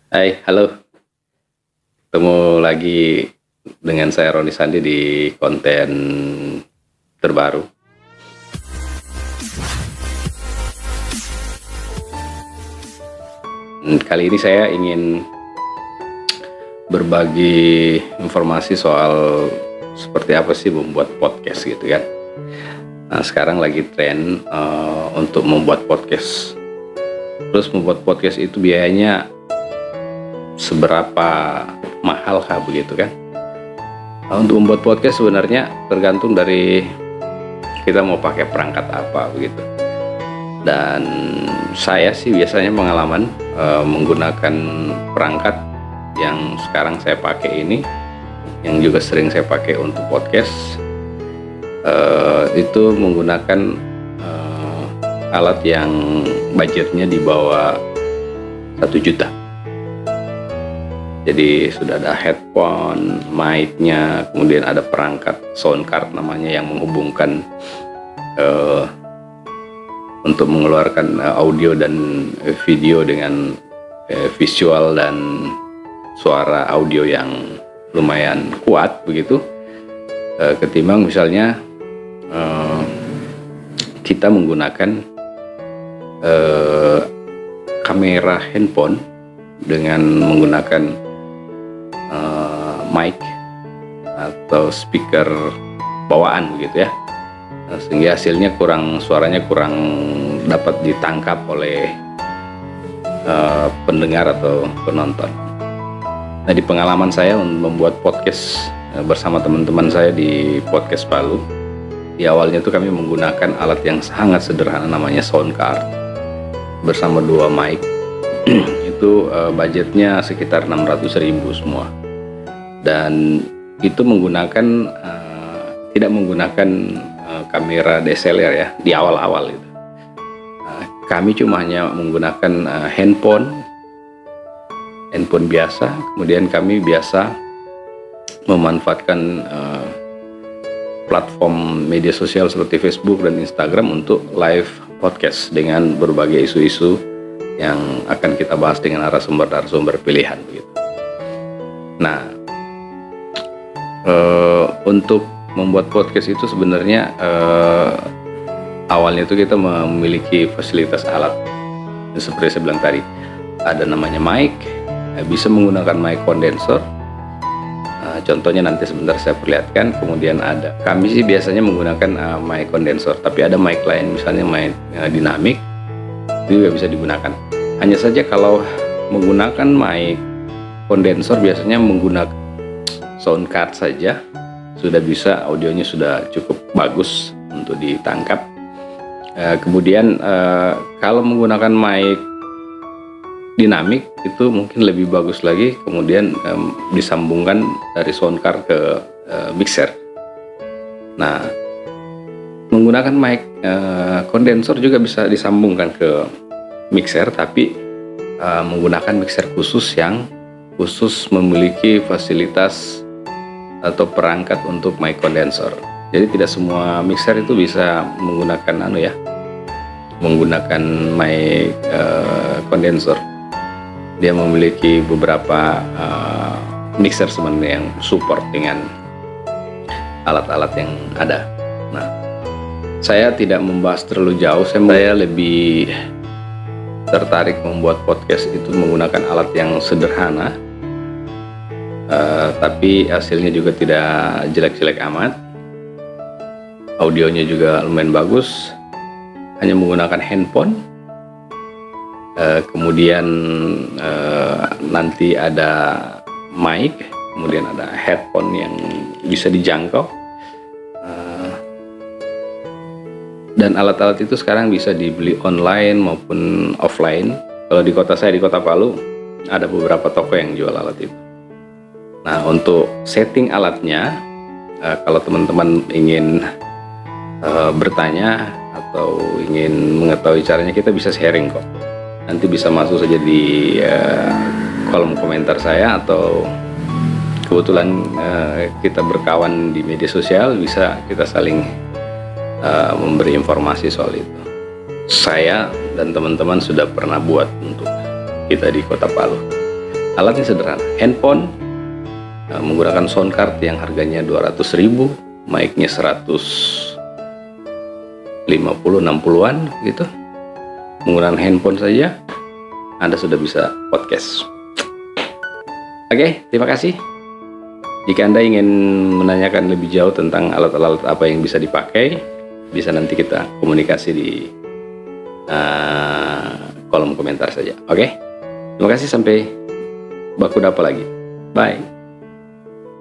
Hai, halo. Ketemu lagi dengan saya Roni Sandi di konten terbaru. Kali ini saya ingin berbagi informasi soal seperti apa sih membuat podcast gitu kan. Nah, sekarang lagi tren untuk membuat podcast. Terus membuat podcast itu biayanya seberapa mahal kah begitu kan? Untuk membuat podcast sebenarnya tergantung dari kita mau pakai perangkat apa begitu. Dan saya sih biasanya pengalaman menggunakan perangkat yang sekarang saya pakai ini, yang juga sering saya pakai untuk podcast, itu menggunakan alat yang budgetnya di bawah 1 juta. Jadi sudah ada headphone, mic-nya, kemudian ada perangkat sound card namanya yang menghubungkan untuk mengeluarkan audio dan video dengan visual dan suara audio yang lumayan kuat begitu, ketimbang misalnya kita menggunakan kamera handphone dengan menggunakan mic atau speaker bawaan begitu ya, sehingga hasilnya suaranya kurang dapat ditangkap oleh pendengar atau penonton. Nah, di pengalaman saya membuat podcast bersama teman-teman saya di Podcast Palu, di awalnya tuh kami menggunakan alat yang sangat sederhana namanya sound card bersama 2 mic. Itu budgetnya sekitar 600.000 semua, dan itu tidak menggunakan kamera DSLR ya di awal-awal itu. Kami cuma hanya menggunakan handphone biasa, kemudian kami biasa memanfaatkan platform media sosial seperti Facebook dan Instagram untuk live podcast dengan berbagai isu-isu yang akan kita bahas dengan narasumber pilihan begitu. Nah, untuk membuat podcast itu sebenarnya awalnya itu kita memiliki fasilitas alat seperti saya bilang tadi, ada namanya mic, bisa menggunakan mic condenser. Contohnya nanti sebentar saya perlihatkan. Kemudian kami sih biasanya menggunakan mic condenser, tapi ada mic lain misalnya mic dinamik, itu juga bisa digunakan. Hanya saja kalau menggunakan mic condenser biasanya menggunakan sound card saja sudah bisa, audionya sudah cukup bagus untuk ditangkap. Kemudian kalau menggunakan mic dinamik itu mungkin lebih bagus lagi, kemudian disambungkan dari sound card ke mixer. Nah, menggunakan mic condenser juga bisa disambungkan ke mixer, tapi menggunakan mixer khusus yang khusus memiliki fasilitas atau perangkat untuk mic condenser. Jadi tidak semua mixer itu bisa menggunakan menggunakan mic condenser. Dia memiliki beberapa mixer sebenarnya yang support dengan alat-alat yang ada. Nah, saya tidak membahas terlalu jauh. Saya lebih tertarik membuat podcast itu menggunakan alat yang sederhana, tapi hasilnya juga tidak jelek-jelek amat. Audionya juga lumayan bagus, hanya menggunakan handphone. Kemudian nanti ada mic, kemudian ada headphone yang bisa dijangkau, dan alat-alat itu sekarang bisa dibeli online maupun offline. Kalau di kota saya, di Kota Palu, ada beberapa toko yang jual alat itu. Nah, untuk setting alatnya, kalau teman-teman ingin bertanya atau ingin mengetahui caranya, kita bisa sharing kok. Nanti bisa masuk saja di kolom komentar saya, atau kebetulan kita berkawan di media sosial, bisa kita saling memberi informasi soal itu. Saya dan teman-teman sudah pernah buat untuk kita di Kota Palu. Alatnya sederhana, handphone menggunakan sound card yang harganya 200.000, mic-nya 150-60-an gitu. Menggunakan handphone saja Anda sudah bisa podcast. Oke, terima kasih. Jika Anda ingin menanyakan lebih jauh tentang alat-alat apa yang bisa dipakai, bisa nanti kita komunikasi di kolom komentar saja. Oke, terima kasih, sampai baku dapa lagi. Bye.